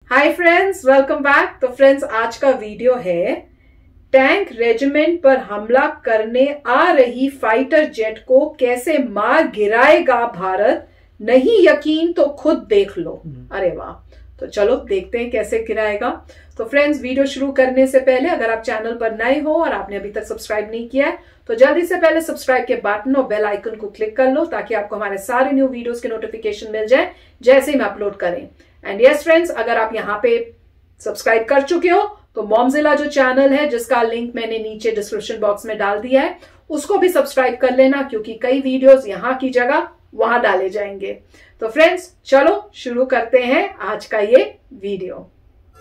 Hi friends, welcome back. तो friends, आज का वीडियो है टैंक रेजिमेंट पर हमला करने आ रही फाइटर जेट को कैसे मार गिराएगा भारत। नहीं यकीन तो खुद देख लो। अरे वाह, तो चलो देखते हैं कैसे गिराएगा। तो फ्रेंड्स, वीडियो शुरू करने से पहले अगर आप चैनल पर नए हो और आपने अभी तक सब्सक्राइब नहीं किया है तो जल्दी से पहले सब्सक्राइब के बटन और बेल आइकन को क्लिक कर लो ताकि आपको हमारे सारे न्यू वीडियोस के नोटिफिकेशन मिल जाए जैसे ही हम अपलोड करें। एंड यस फ्रेंड्स, अगर आप यहाँ पे सब्सक्राइब कर चुके हो तो मॉमजिला जो चैनल है जिसका लिंक मैंने नीचे डिस्क्रिप्शन बॉक्स में डाल दिया है उसको भी सब्सक्राइब कर लेना, क्योंकि कई वीडियोस यहाँ की जगह वहां डाले जाएंगे। तो फ्रेंड्स, चलो शुरू करते हैं आज का ये वीडियो।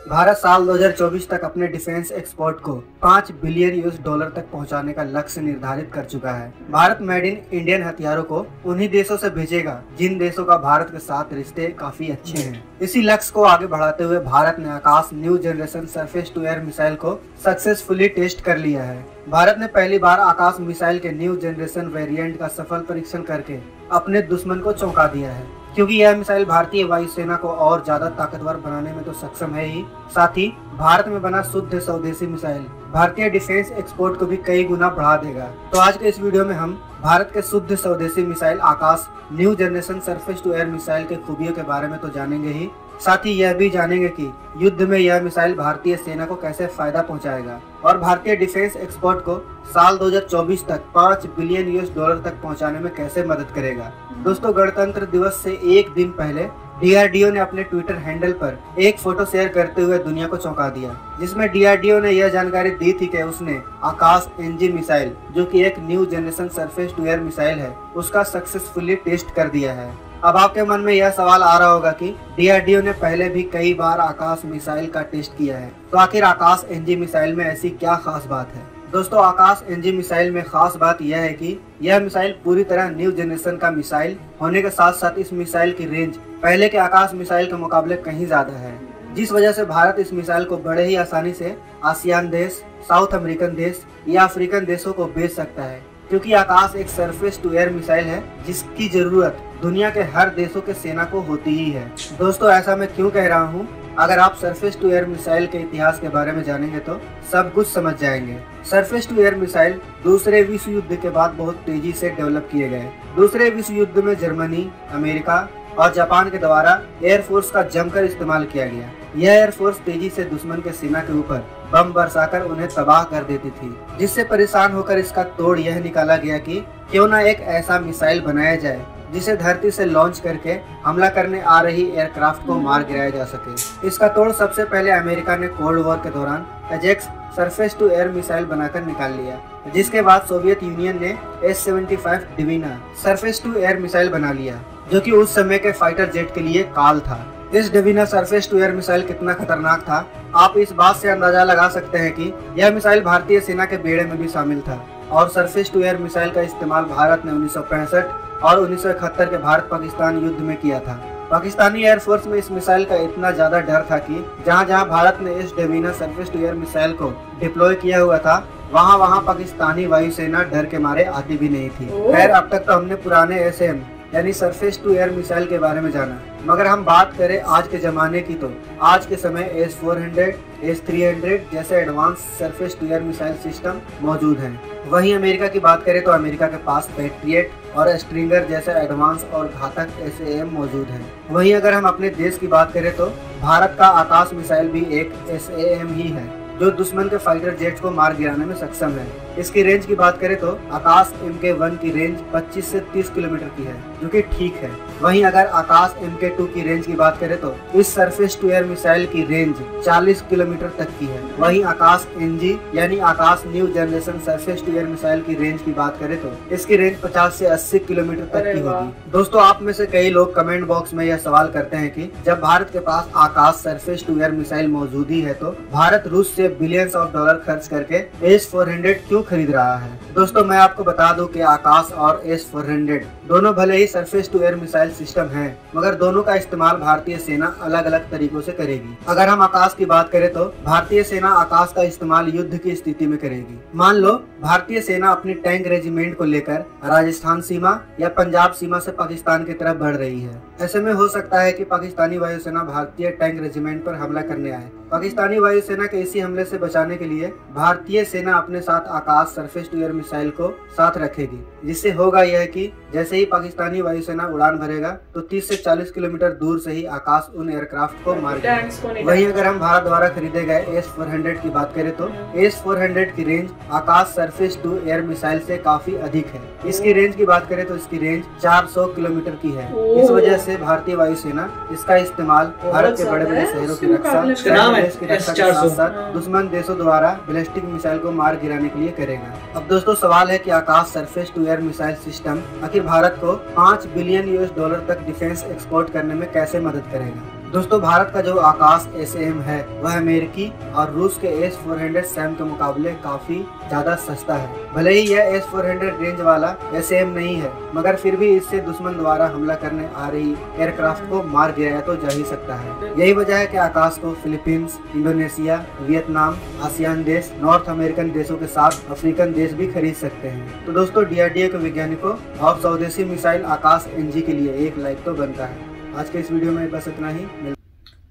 भारत साल 2024 तक अपने डिफेंस एक्सपोर्ट को 5 बिलियन यूएस डॉलर तक पहुंचाने का लक्ष्य निर्धारित कर चुका है। भारत मेड इन इंडियन हथियारों को उन्हीं देशों से भेजेगा जिन देशों का भारत के साथ रिश्ते काफी अच्छे हैं। इसी लक्ष्य को आगे बढ़ाते हुए भारत ने Akash new generation surface to air missile को सक्सेसफुली टेस्ट कर लिया है। भारत ने पहली बार आकाश मिसाइल के न्यू जनरेशन वेरिएंट का सफल परीक्षण करके अपने दुश्मन को चौंका दिया है, क्योंकि यह मिसाइल भारतीय वायुसेना को और ज्यादा ताकतवर बनाने में तो सक्षम है ही, साथ ही भारत में बना शुद्ध स्वदेशी मिसाइल भारतीय डिफेंस एक्सपोर्ट को भी कई गुना बढ़ा देगा। तो आज के इस वीडियो में हम भारत के शुद्ध स्वदेशी missile Akash new generation surface to air missile के खूबियों के बारे में तो जानेंगे ही, साथ ही यह भी जानेंगे कि युद्ध में यह मिसाइल भारतीय सेना को कैसे फायदा पहुंचाएगा और भारतीय डिफेंस एक्सपोर्ट को साल 2024 तक 5 बिलियन यूएस डॉलर तक पहुंचाने में कैसे मदद करेगा। दोस्तों, गणतंत्र दिवस से एक दिन पहले डीआरडीओ ने अपने ट्विटर हैंडल पर एक फोटो शेयर करते हुए दुनिया को चौंका दिया, जिसमें डीआरडीओ ने यह जानकारी दी थी कि उसने आकाश एनजी मिसाइल, जो कि एक new generation surface to air missile है, उसका सक्सेसफुली टेस्ट कर दिया है। अब आपके मन में यह सवाल आ रहा होगा कि डीआरडीओ ने पहले भी कई बार आकाश मिसाइल का टेस्ट किया है, तो आखिर आकाश एनजी मिसाइल में ऐसी क्या खास बात है। दोस्तों, आकाश एनजी मिसाइल में खास बात यह है कि यह मिसाइल पूरी तरह न्यू जनरेशन का मिसाइल होने के साथ साथ इस मिसाइल की रेंज पहले के आकाश मिसाइल के मुकाबले कहीं ज्यादा है, जिस वजह से भारत इस मिसाइल को बड़े ही आसानी से आसियान देश, साउथ अमेरिकन देश या अफ्रीकन देशों को बेच सकता है, क्योंकि आकाश एक सरफेस टू एयर मिसाइल है जिसकी जरूरत दुनिया के हर देशों के सेना को होती ही है। दोस्तों, ऐसा मैं क्यों कह रहा हूँ, अगर आप सरफेस टू एयर मिसाइल के इतिहास के बारे में जानेंगे तो सब कुछ समझ जाएंगे। सरफेस टू एयर मिसाइल दूसरे विश्व युद्ध के बाद बहुत तेजी से डेवलप किए गए। दूसरे विश्व युद्ध में जर्मनी, अमेरिका और जापान के द्वारा एयरफोर्स का जमकर इस्तेमाल किया गया। यह एयरफोर्स तेजी से दुश्मन के सेना के ऊपर बम बरसाकर उन्हें तबाह कर देती थी, जिससे परेशान होकर इसका तोड़ यह निकाला गया कि क्यों न एक ऐसा मिसाइल बनाया जाए जिसे धरती से लॉन्च करके हमला करने आ रही एयरक्राफ्ट को मार गिराया जा सके। इसका तोड़ सबसे पहले अमेरिका ने कोल्ड वॉर के दौरान Ajax surface to air missile बनाकर निकाल लिया, जिसके बाद सोवियत यूनियन ने S-75 Dvina surface to air missile बना लिया, जो कि उस समय के फाइटर जेट के लिए काल था। इस डिवीना सरफेस टू एयर मिसाइल कितना खतरनाक था, आप इस बात से अंदाजा लगा सकते हैं कि यह मिसाइल भारतीय सेना के बेड़े में भी शामिल था। और सरफेस टू एयर मिसाइल का इस्तेमाल भारत ने 1965 और 1971 के भारत पाकिस्तान युद्ध में किया था। पाकिस्तानी एयरफोर्स में इस मिसाइल का इतना ज्यादा डर था कि जहां जहां भारत ने इस डेविना सरफेस टू एयर मिसाइल को डिप्लॉय किया हुआ था वहां वहां पाकिस्तानी वायुसेना डर के मारे आती भी नहीं थी। खैर, अब तक तो हमने पुराने SM यानी सरफेस टू एयर मिसाइल के बारे में जाना, मगर हम बात करें आज के जमाने की तो आज के समय S-400, S-300 जैसे advance surface to air missile system मौजूद हैं। वहीं अमेरिका की बात करें तो अमेरिका के पास पैट्रियट और स्ट्रिंगर जैसे एडवांस और घातक SAM मौजूद हैं। वहीं अगर हम अपने देश की बात करें तो भारत का आकाश मिसाइल भी एक SAM ही है, जो दुश्मन के फाइटर जेट्स को मार गिराने में सक्षम है। इसकी रेंज की बात करें तो आकाश MK1 की रेंज 25 से 30 किलोमीटर की है, जो कि ठीक है। वहीं अगर आकाश MK2 की रेंज की बात करें तो इस सरफेस टू एयर मिसाइल की रेंज 40 किलोमीटर तक की है। वहीं आकाश NG यानी Akash new generation surface to air missile की रेंज की बात करें तो इसकी रेंज 50 से 80 किलोमीटर तक की होगी। दोस्तों, आप में से कई लोग कमेंट बॉक्स में यह सवाल करते हैं कि जब भारत के पास आकाश सरफेस टू एयर मिसाइल मौजूद ही है तो भारत रूस से लिए बिलियंस ऑफ डॉलर खर्च करके S-400 क्यों खरीद रहा है। दोस्तों मैं आपको बता दूं कि आकाश और S-400 दोनों भले ही surface to air missile system हैं, मगर दोनों का इस्तेमाल भारतीय सेना अलग अलग तरीकों से करेगी। अगर हम आकाश की बात करें तो भारतीय सेना आकाश का इस्तेमाल युद्ध की स्थिति में करेगी। मान लो भारतीय सेना अपनी टैंक रेजिमेंट को लेकर राजस्थान सीमा या पंजाब सीमा से पाकिस्तान की तरफ बढ़ रही है। ऐसे में हो सकता है कि पाकिस्तानी वायुसेना भारतीय टैंक रेजिमेंट पर हमला करने आए। पाकिस्तानी वायुसेना के इसी हमले से बचाने के लिए भारतीय सेना अपने साथ आकाश सरफेस टू एयर मिसाइल को साथ रखेगी, जिससे होगा यह कि जैसे ही पाकिस्तानी वायुसेना उड़ान भरेगा तो 30 से 40 किलोमीटर दूर से ही आकाश उन एयरक्राफ्ट को मार देगा। वहीं अगर हम भारत द्वारा खरीदे गए S-400 की बात करें तो S-400 की range Akash surface to air missile से काफी अधिक है। इसकी रेंज की बात करें तो इसकी रेंज 400 किलोमीटर की है। इस वजह से भारतीय वायुसेना इसका इस्तेमाल भारत के बड़े बड़े शहरों की रक्षा के साथ साथ दुश्मन देशों द्वारा बैलिस्टिक मिसाइल को मार गिराने के लिए करेगा। अब दोस्तों सवाल है कि Akash surface to air missile system आखिर भारत को $5 बिलियन तक डिफेंस एक्सपोर्ट करने में कैसे मदद करेगा। दोस्तों भारत का जो आकाश SM है वह अमेरिकी और रूस के S-400 सैम के मुकाबले काफी ज्यादा सस्ता है। भले ही यह S-400 रेंज वाला SM नहीं है, मगर फिर भी इससे दुश्मन द्वारा हमला करने आ रही एयरक्राफ्ट को मार गिराया तो जा ही सकता है। यही वजह है कि आकाश को फिलीपींस, इंडोनेशिया, वियतनाम, आसियान देश, नॉर्थ अमेरिकन देशों के साथ अफ्रीकन देश भी खरीद सकते हैं। तो दोस्तों DRDO के वैज्ञानिकों और स्वदेशी मिसाइल आकाश NG के लिए एक लाइक तो बनता है। आज के इस वीडियो में बस इतना ही।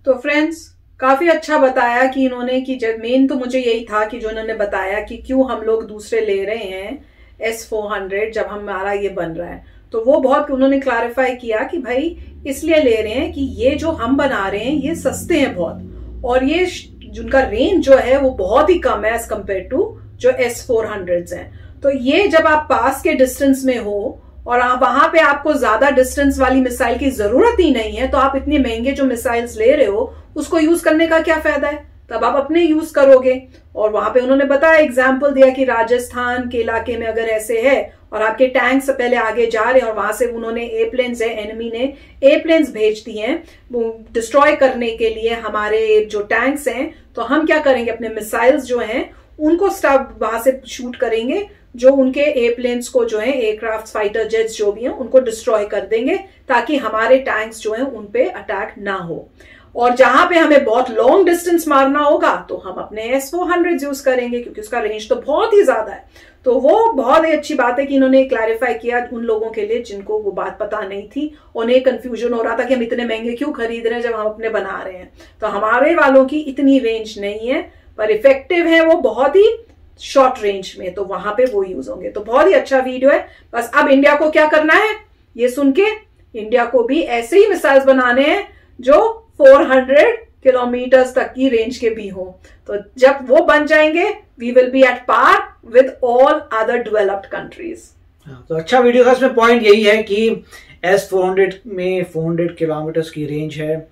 तो फ्रेंड्स काफी अच्छा बताया कि इन्होंने कि मेन तो मुझे यही था कि जो इन्होंने बताया कि क्यों हम लोग दूसरे ले रहे हैं S-400 जब हमारा ये बन रहा है, तो वो बहुत उन्होंने क्लैरिफाई किया कि भाई इसलिए ले रहे हैं कि ये जो हम बना रहे हैं ये सस्ते हैं बहुत, और ये जिनका रेंज जो है वो बहुत ही कम है एज कम्पेयर टू जो S-400 हैं। तो ये जब आप पास के डिस्टेंस में हो और वहां पे आपको ज्यादा डिस्टेंस वाली मिसाइल की जरूरत ही नहीं है, तो आप इतने महंगे जो मिसाइल्स ले रहे हो उसको यूज करने का क्या फायदा है, तब आप अपने यूज करोगे। और वहां पे उन्होंने बताया, एग्जाम्पल दिया कि राजस्थान के इलाके में अगर ऐसे है और आपके टैंक से पहले आगे जा रहे हैं और वहां से उन्होंने एयरप्लेन्स है, एनिमी ने एयरप्लेन्स भेज दी हैं डिस्ट्रॉय करने के लिए हमारे जो टैंक्स हैं, तो हम क्या करेंगे, अपने मिसाइल्स जो हैं उनको वहां से शूट करेंगे, जो उनके एयरप्लेन्स को जो है एयरक्राफ्ट, फाइटर जेट्स जो भी हैं उनको डिस्ट्रॉय कर देंगे, ताकि हमारे टैंक्स जो हैं उन पे अटैक ना हो। और जहां पे हमें बहुत लॉन्ग डिस्टेंस मारना होगा तो हम अपने S-400 यूज करेंगे, क्योंकि उसका रेंज तो बहुत ही ज्यादा है। तो वो बहुत ही अच्छी बात है कि इन्होंने क्लैरिफाई किया उन लोगों के लिए जिनको वो बात पता नहीं थी, उन्हें कंफ्यूजन हो रहा था कि हम इतने महंगे क्यों खरीद रहे हैं जब हम अपने बना रहे हैं। तो हमारे वालों की इतनी रेंज नहीं है, पर इफेक्टिव है वो बहुत ही शॉर्ट रेंज में, तो वहां पे वो यूज होंगे। तो बहुत ही अच्छा वीडियो है। बस अब इंडिया को क्या करना है ये सुन के, इंडिया को भी ऐसे ही मिसाइल्स बनाने हैं जो 400 किलोमीटर तक की रेंज के भी हो। तो जब वो बन जाएंगे we will be at par with all other developed countries. तो अच्छा वीडियो था। इसमें पॉइंट यही है कि S-400 में 400 किलोमीटर की रेंज है,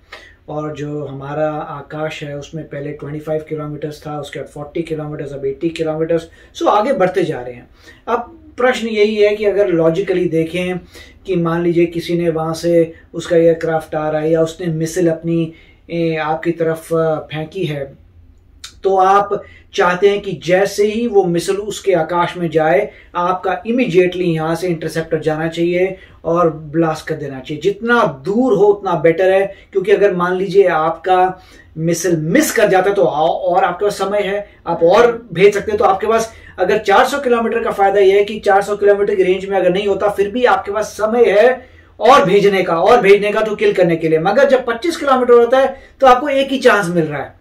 और जो हमारा आकाश है उसमें पहले 25 किलोमीटर था, उसके बाद 40 किलोमीटर, अब 80 किलोमीटर, सो आगे बढ़ते जा रहे हैं। अब प्रश्न यही है कि अगर लॉजिकली देखें कि मान लीजिए किसी ने वहाँ से उसका एयरक्राफ्ट आ रहा है या उसने मिसाइल अपनी आपकी तरफ फेंकी है, तो आप चाहते हैं कि जैसे ही वो मिसाइल उसके आकाश में जाए आपका इमीडिएटली यहाँ से इंटरसेप्टर जाना चाहिए और ब्लास्ट कर देना चाहिए। जितना दूर हो उतना बेटर है, क्योंकि अगर मान लीजिए आपका मिसाइल मिस कर जाता है तो और आपके पास समय है, आप और भेज सकते हैं। तो आपके पास अगर 400 किलोमीटर का फायदा यह है कि 400 किलोमीटर की रेंज में अगर नहीं होता फिर भी आपके पास समय है और भेजने का तो किल करने के लिए। मगर जब 25 किलोमीटर होता है तो आपको एक ही चांस मिल रहा है।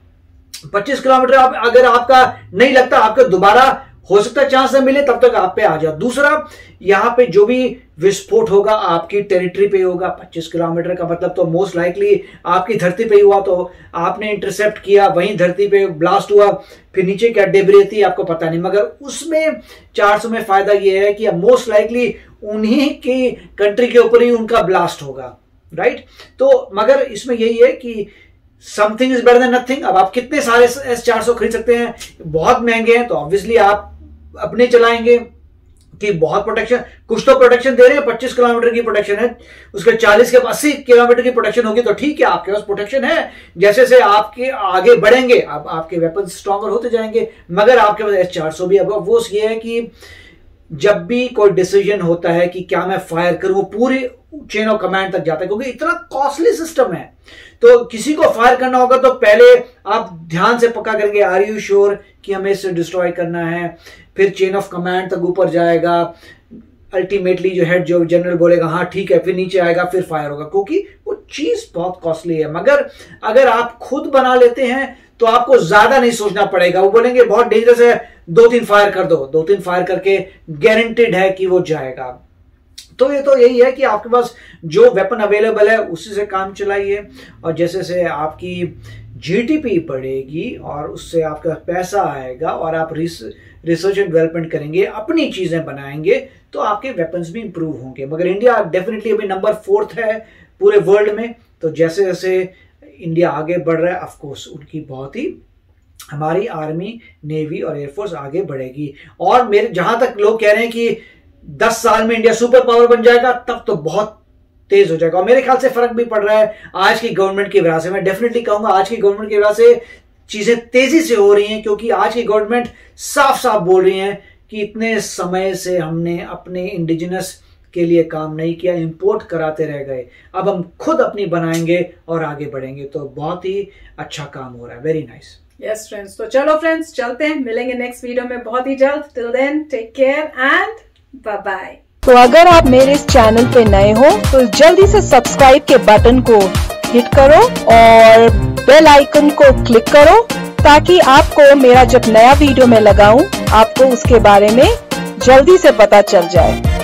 25 किलोमीटर अगर आपका नहीं लगता, आपका दोबारा हो सकता है चांस न मिले, तब तक आप पे आ जाओ। दूसरा, यहाँ पे जो भी विस्फोट होगा आपकी टेरिटरी पे होगा। 25 किलोमीटर का मतलब तो मोस्ट लाइकली आपकी धरती पे ही हुआ, तो आपने इंटरसेप्ट किया, वहीं धरती पे ब्लास्ट हुआ, फिर नीचे क्या डेब्री थी आपको पता नहीं। मगर उसमें 400 में फायदा यह है कि मोस्ट लाइकली उन्हीं की कंट्री के ऊपर ही उनका ब्लास्ट होगा, राइट। तो मगर इसमें यही है कि something is better than nothing. अब आप कितने सारे S-400 खरीद सकते हैं, बहुत महंगे हैं, तो ऑब्वियसली आप अपने चलाएंगे। कि बहुत प्रोटेक्शन, कुछ तो प्रोटेक्शन दे रहे हैं, 25 किलोमीटर की प्रोटेक्शन है, उसके 40 के 80 किलोमीटर की प्रोटेक्शन होगी तो ठीक है, आपके पास प्रोटेक्शन है। जैसे जैसे आपके आगे बढ़ेंगे अब आपके वेपन स्ट्रॉन्गर होते जाएंगे, मगर आपके पास S-400 भी। अब वो ये है कि जब भी कोई डिसीजन होता है कि क्या मैं फायर करूं, वो पूरी चेन ऑफ कमांड तक जाता है, क्योंकि इतना कॉस्टली सिस्टम है। तो किसी को फायर करना होगा तो पहले आप ध्यान से पक्का करेंगे, आर यू श्योर कि हमें इसे डिस्ट्रॉय करना है, फिर चेन ऑफ कमांड तक ऊपर जाएगा, अल्टीमेटली जो हेड जो जनरल बोलेगा हाँ ठीक है, फिर नीचे आएगा, फिर फायर होगा, क्योंकि वो चीज बहुत कॉस्टली है। मगर अगर आप खुद बना लेते हैं तो आपको ज्यादा नहीं सोचना पड़ेगा। वो बोलेंगे बहुत डेंजरस है, 2-3 फायर कर दो, 2-3 फायर करके गारंटेड है कि वो जाएगा। तो ये तो यही है कि आपके पास जो वेपन अवेलेबल है उसी से काम चलाइए, और जैसे से आपकी जीडीपी बढ़ेगी और उससे आपका पैसा आएगा और आप रिसर्च एंड डेवलपमेंट करेंगे, अपनी चीजें बनाएंगे, तो आपके वेपन्स भी इंप्रूव होंगे। मगर इंडिया डेफिनेटली अभी नंबर 4 है पूरे वर्ल्ड में। तो जैसे जैसे इंडिया आगे बढ़ रहा है, ऑफ कोर्स उनकी बहुत ही, हमारी आर्मी, नेवी और एयरफोर्स आगे बढ़ेगी। और मेरे जहां तक लोग कह रहे हैं कि 10 साल में इंडिया सुपर पावर बन जाएगा, तब तो बहुत तेज हो जाएगा। और मेरे ख्याल से फर्क भी पड़ रहा है आज की गवर्नमेंट की वजह से। मैं डेफिनेटली कहूंगा आज की गवर्नमेंट की वजह से चीजें तेजी से हो रही हैं, क्योंकि आज की गवर्नमेंट साफ साफ बोल रही है कि इतने समय से हमने अपने इंडिजिनस के लिए काम नहीं किया, इंपोर्ट कराते रह गए, अब हम खुद अपनी बनाएंगे और आगे बढ़ेंगे। तो बहुत ही अच्छा काम हो रहा है, वेरी नाइस। यस फ्रेंड्स, तो चलो फ्रेंड्स चलते हैं, मिलेंगे नेक्स्ट वीडियो में बहुत ही जल्द। Till then take care and bye bye. तो अगर आप मेरे इस चैनल पे नए हो तो जल्दी से सब्सक्राइब के बटन को हिट करो और बेल आइकन को क्लिक करो, ताकि आपको मेरा जब नया वीडियो मैं लगाऊं आपको उसके बारे में जल्दी से पता चल जाए।